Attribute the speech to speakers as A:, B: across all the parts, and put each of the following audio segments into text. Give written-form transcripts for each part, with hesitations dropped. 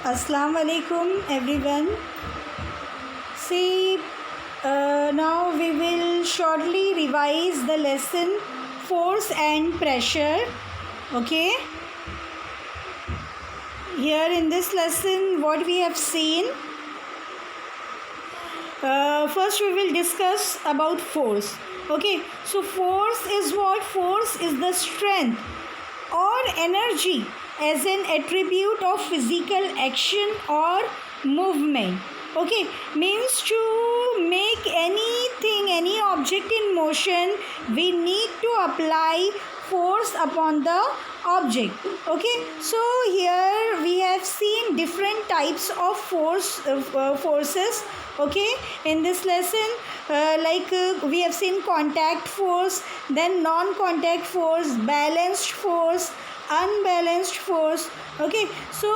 A: Assalamu alaikum everyone. See, now we will shortly revise the lesson force and pressure. Okay. Here in this lesson, what we have seen. First, we will discuss about force. Okay. So, force is what? Force is the strength or energy as an attribute of physical action or movement. Okay, means to make anything, any object in motion, we need to apply force upon the object. Okay, so here we have seen different types of forces. Okay, in this lesson, we have seen contact force, then non-contact force, balanced force, unbalanced force. Okay, so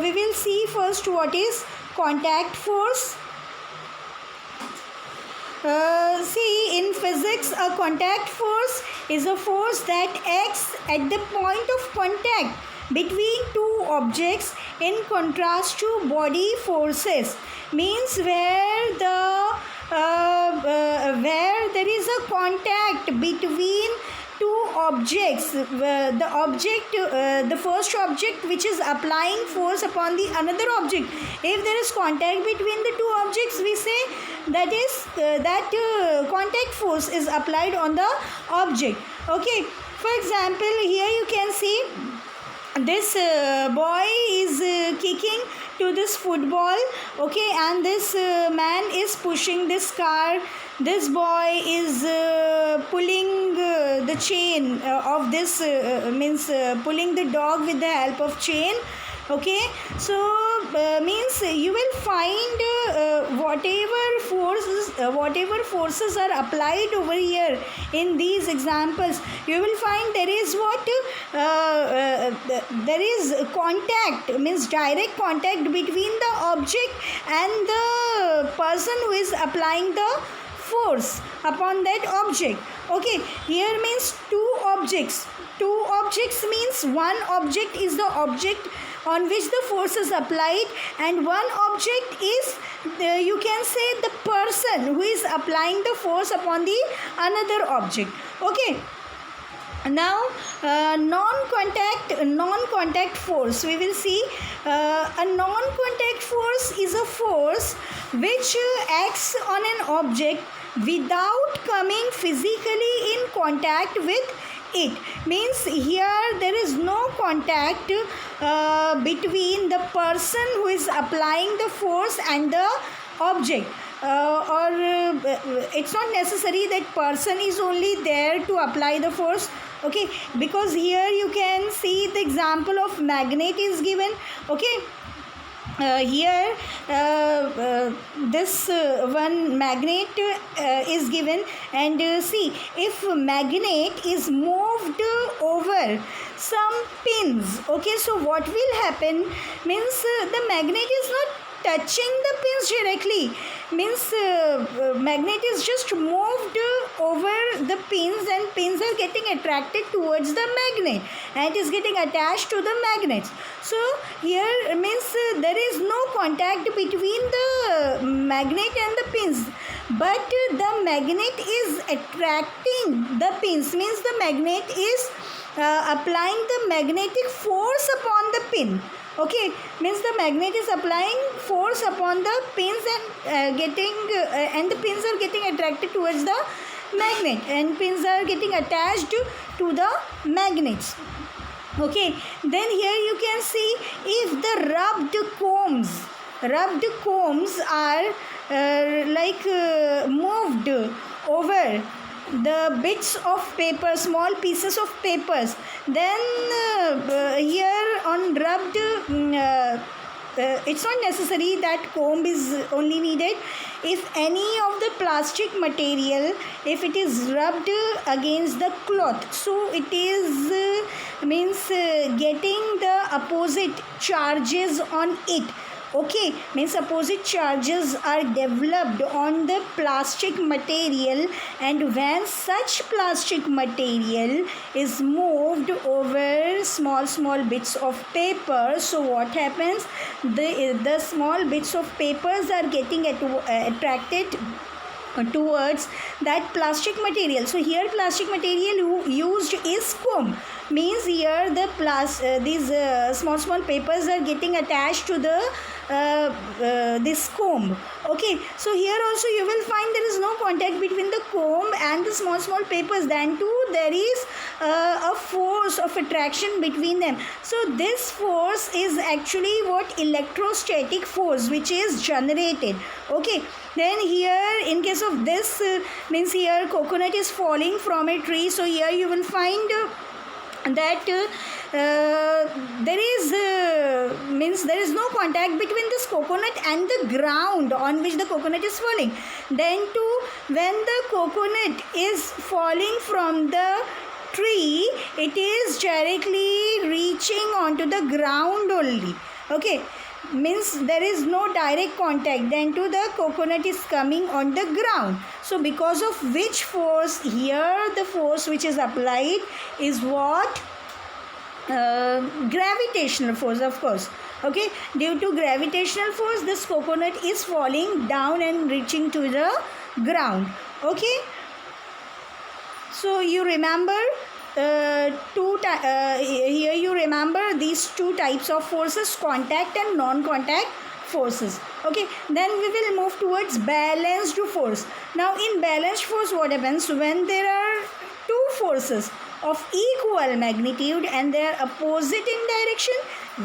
A: we will see first what is contact force. See, in physics, a contact force is a force that acts at the point of contact between two objects, in contrast to body forces. Means where there is a contact between two objects, the first object which is applying force upon the another object. If there is contact between the two objects, we say that contact force is applied on the object. Okay, for example, here you can see this boy is kicking to this football. Okay, and this man is pushing this car. This boy is pulling the chain of this pulling the dog with the help of chain. Okay, so means you will find whatever forces are applied over here in these examples, you will find there is there is contact, means direct contact between the object and the person who is applying the force upon that object. Okay, here means two objects means one object is the object on which the force is applied, and one object is you can say the person who is applying the force upon the another object. Okay, now non-contact force, we will see. A non-contact force is a force which acts on an object without coming physically in contact with it. Means here there is no contact between the person who is applying the force and the object. It's not necessary that person is only there to apply the force. Okay, because here you can see the example of magnet is given. Okay, here this one magnet is given, and see, if magnet is moved over some pins, okay, so what will happen means the magnet is not touching the pins directly, means magnet is just moved over the pins, and pins are getting attracted towards the magnet and it is getting attached to the magnets. So here means there is no contact between the magnet and the pins, but the magnet is attracting the pins, means the magnet is applying the magnetic force upon the pin. Okay, means the magnet is applying force upon the pins and and the pins are getting attracted towards the magnet, and pins are getting attached to the magnets. Okay, then here you can see if the rubbed combs are moved over the bits of paper, small pieces of papers, then here on rubbed it's not necessary that comb is only needed. If any of the plastic material, if it is rubbed against the cloth, so it is getting the opposite charges on it. Okay, means opposite charges are developed on the plastic material, and when such plastic material is moved over small bits of paper, so what happens, the small bits of papers are getting attracted towards that plastic material. So here plastic material used is comb, means here these small papers are getting attached to the this comb. Okay, so here also you will find there is no contact between the comb and the small papers, then too there is a force of attraction between them. So this force is actually what electrostatic force which is generated. Okay, then here in case of this means here coconut is falling from a tree, so here you will find that there is means there is no contact between this coconut and the ground on which the coconut is falling. Then too, when the coconut is falling from the tree, it is directly reaching onto the ground only. Okay, means there is no direct contact, then to the coconut is coming on the ground. So because of which force, here the force which is applied is what, gravitational force, of course. Okay, due to gravitational force this coconut is falling down and reaching to the ground. Okay, so you remember here you remember these two types of forces, contact and non-contact forces. Okay, then we will move towards balanced force. Now in balanced force, what happens when there are two forces of equal magnitude and they are opposite in direction?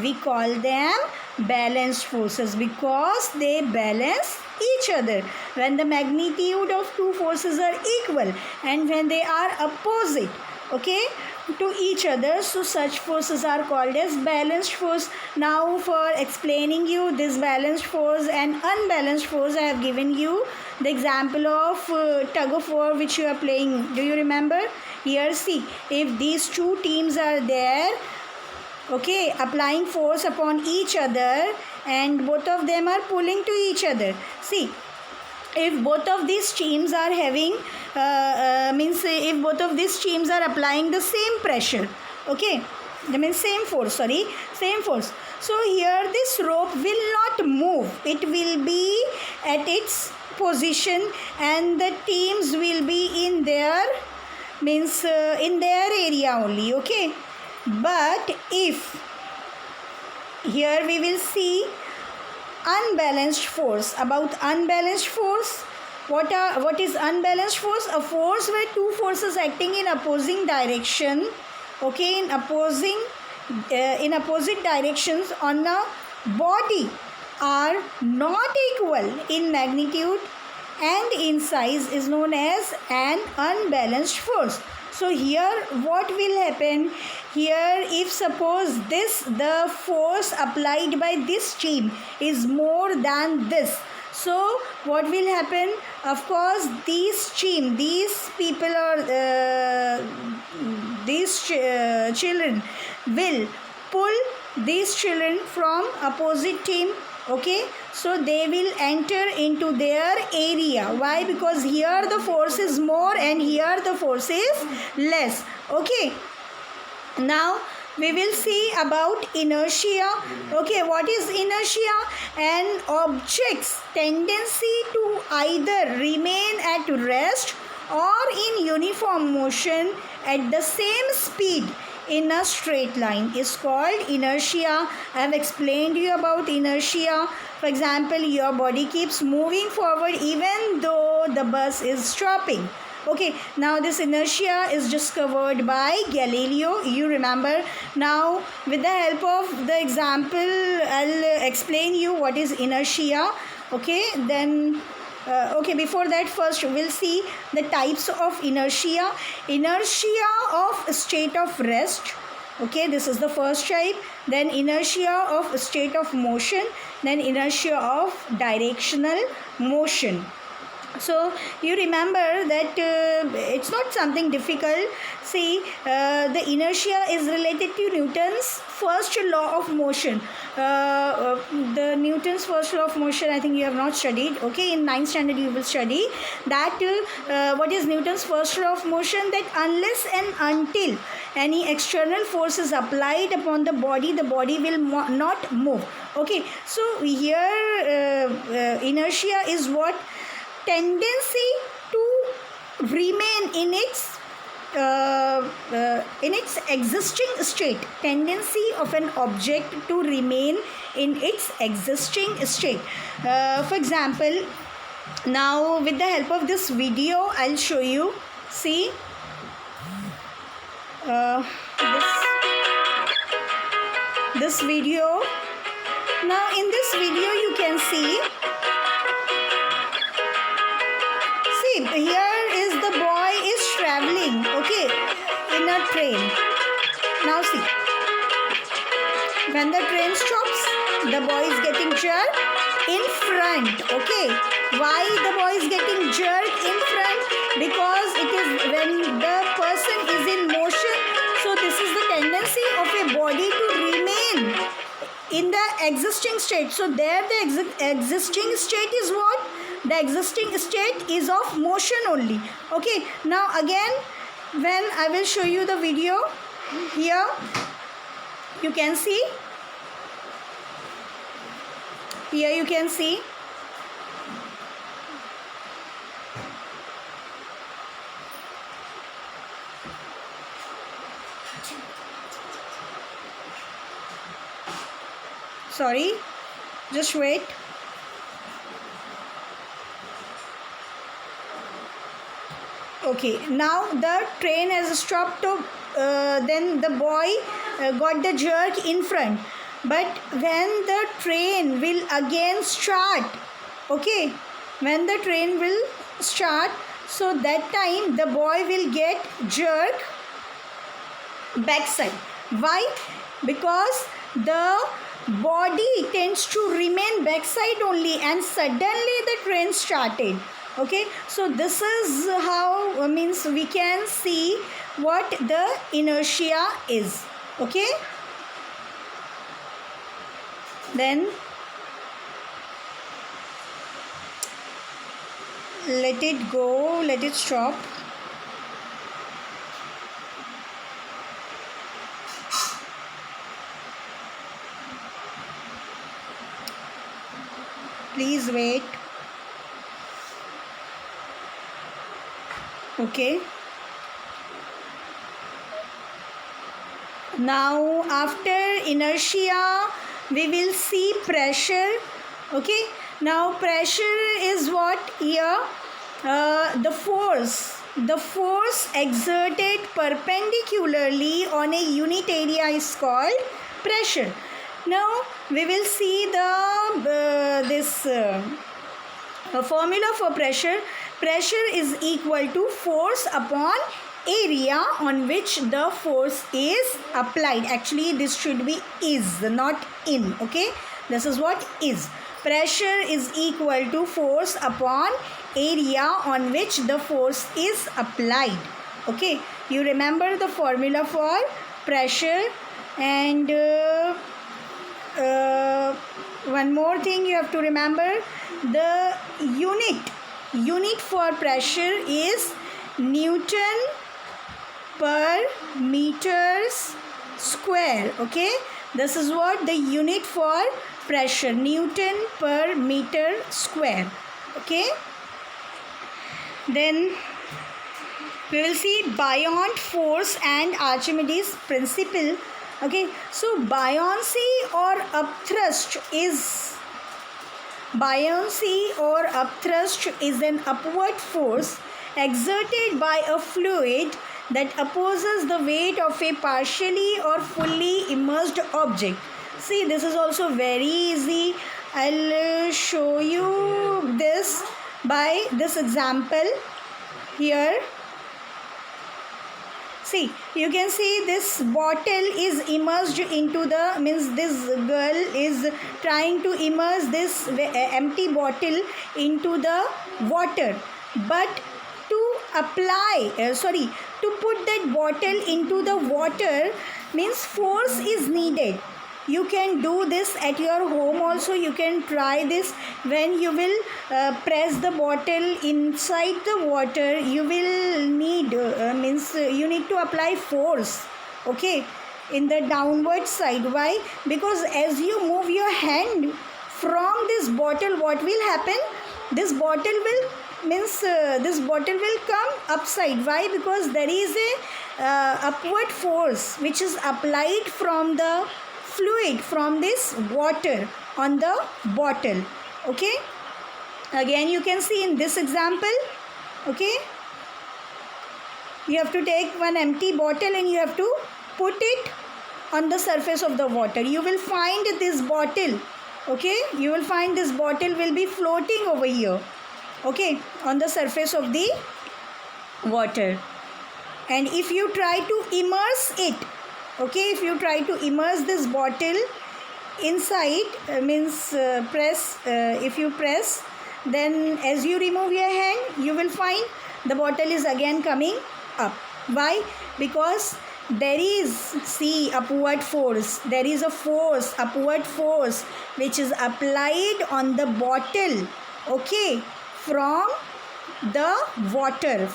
A: We call them balanced forces because they balance each other. When the magnitude of two forces are equal and when they are opposite, okay, to each other, so such forces are called as balanced force. Now for explaining you this balanced force and unbalanced force, I have given you the example of tug of war which you are playing. Do you remember? Here see, if these two teams are there, okay, applying force upon each other and both of them are pulling to each other. See, if both of these teams are having means if both of these teams are applying the same pressure, okay, that means same force, so here this rope will not move, it will be at its position and the teams will be in their means in their area only. Okay, but if here we will see unbalanced force. About unbalanced force, what is unbalanced force? A force where two forces acting in opposing direction, okay, in opposite directions on a body are not equal in magnitude and in size is known as an unbalanced force. So here what will happen? Here if suppose the force applied by this team is more than this, so what will happen? Of course these people or these children will pull these children from opposite team. Okay, so they will enter into their area. Why? Because here the force is more and here the force is less. Okay, now we will see about inertia. Okay, what is inertia? An object's tendency to either remain at rest or in uniform motion at the same speed in a straight line is called inertia. I have explained you about inertia. For example, your body keeps moving forward even though the bus is stopping. Okay, now this inertia is discovered by Galileo, you remember. Now with the help of the example, I'll explain you what is inertia. Okay, then okay, before that first we'll see the types of inertia. Inertia of state of rest, okay, this is the first type. Then inertia of state of motion, then inertia of directional motion. So you remember that it's not something difficult. See, the inertia is related to Newton's first law of motion. The Newton's first law of motion, I think you have not studied. Okay, in 9th standard you will study that. What is Newton's first law of motion? That unless and until any external force is applied upon the body will not move. Okay, so here inertia is what? Tendency to remain in its existing state. Tendency of an object to remain in its existing state. For example, now with the help of this video I'll show you. See, this video. Now in this video you can see here is the boy is traveling, okay, in a train. Now see, when the train stops, the boy is getting jerked in front. Okay, why the boy is getting jerked in front? Because it is when the person is in motion. So this is the tendency of a body to remain in the existing state. So there the existing state is what? The existing state is of motion only. Okay, now again when I will show you the video, here you can see, here you can see sorry, just wait. Okay, now the train has stopped. Then the boy got the jerk in front. But when the train will again start, okay, when the train will start, so that time the boy will get jerk backside. Why? Because the body tends to remain backside only, and suddenly the train started. Okay, so this is how means we can see what the inertia is. Okay, then let it go, let it stop. Please wait. Okay, now after inertia we will see pressure. Okay, now pressure is what? Here the force exerted perpendicularly on a unit area is called pressure. Now we will see the formula for pressure. Pressure is equal to force upon area on which the force is applied. Actually this should be is, not in. Okay, this is what is. Pressure is equal to force upon area on which the force is applied. Okay, you remember the formula for pressure. And one more thing you have to remember, the unit for pressure is Newton per meters square. Okay, this is what the unit for pressure, Newton per meter square. Okay, then we will see buoyant force and Archimedes principle. Okay, so buoyancy or upthrust is an upward force exerted by a fluid that opposes the weight of a partially or fully immersed object. See, this is also very easy. I'll show you this by this example here. See, you can see this bottle is immersed into the, means this girl is trying to immerse this empty bottle into the water, but to apply to put that bottle into the water means force is needed. You can do this at your home also. You can try this. When you will press the bottle inside the water, you will need you need to apply force, okay, in the downward side. Why? Because as you move your hand from this bottle, what will happen? This bottle will this bottle will come upside. Why? Because there is a upward force which is applied from the fluid, from this water on the bottle, okay. Again you can see in this example, okay, you have to take one empty bottle and you have to put it on the surface of the water. You will find this bottle, okay, you will find this bottle will be floating over here, okay, on the surface of the water. And if you try to immerse it, okay, if you try to immerse this bottle inside, if you press, then as you remove your hand, you will find the bottle is again coming up. Why? Because there is, see, upward force. There is a force, upward force, which is applied on the bottle, okay, from the water.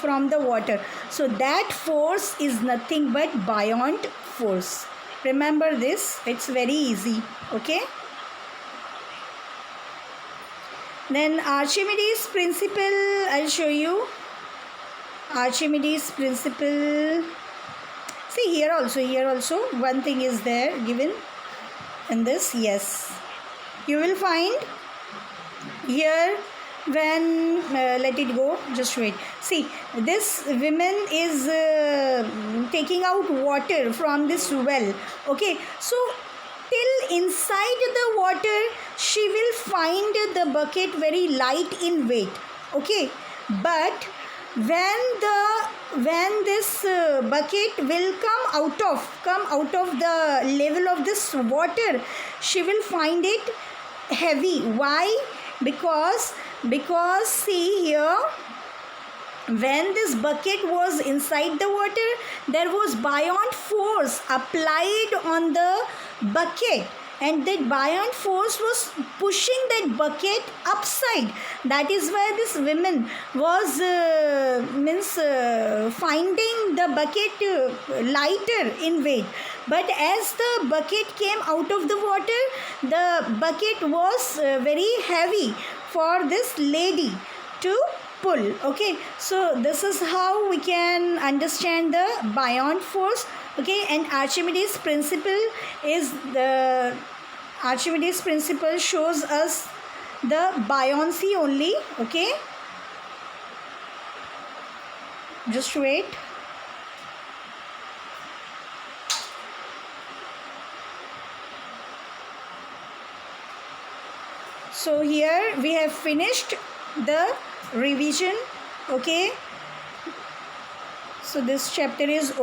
A: So that force is nothing but buoyant force. Remember this, it's very easy, okay. Then Archimedes principle, I'll show you. Archimedes principle. See, here also one thing is there given in this. Yes, you will find here, when let it go, just wait. See, this woman is taking out water from this well, okay. So till inside the water she will find the bucket very light in weight, okay. But when this bucket will come out of the level of this water, she will find it heavy. Why? Because see here, when this bucket was inside the water, there was buoyant force applied on the bucket, and that buoyant force was pushing that bucket upside. That is why this woman was finding the bucket lighter in weight. But as the bucket came out of the water, the bucket was very heavy for this lady to pull, okay. So this is how we can understand the buoyant force, okay. And Archimedes principle shows us the buoyancy only, okay. Just wait. So here we have finished the revision, okay. So this chapter is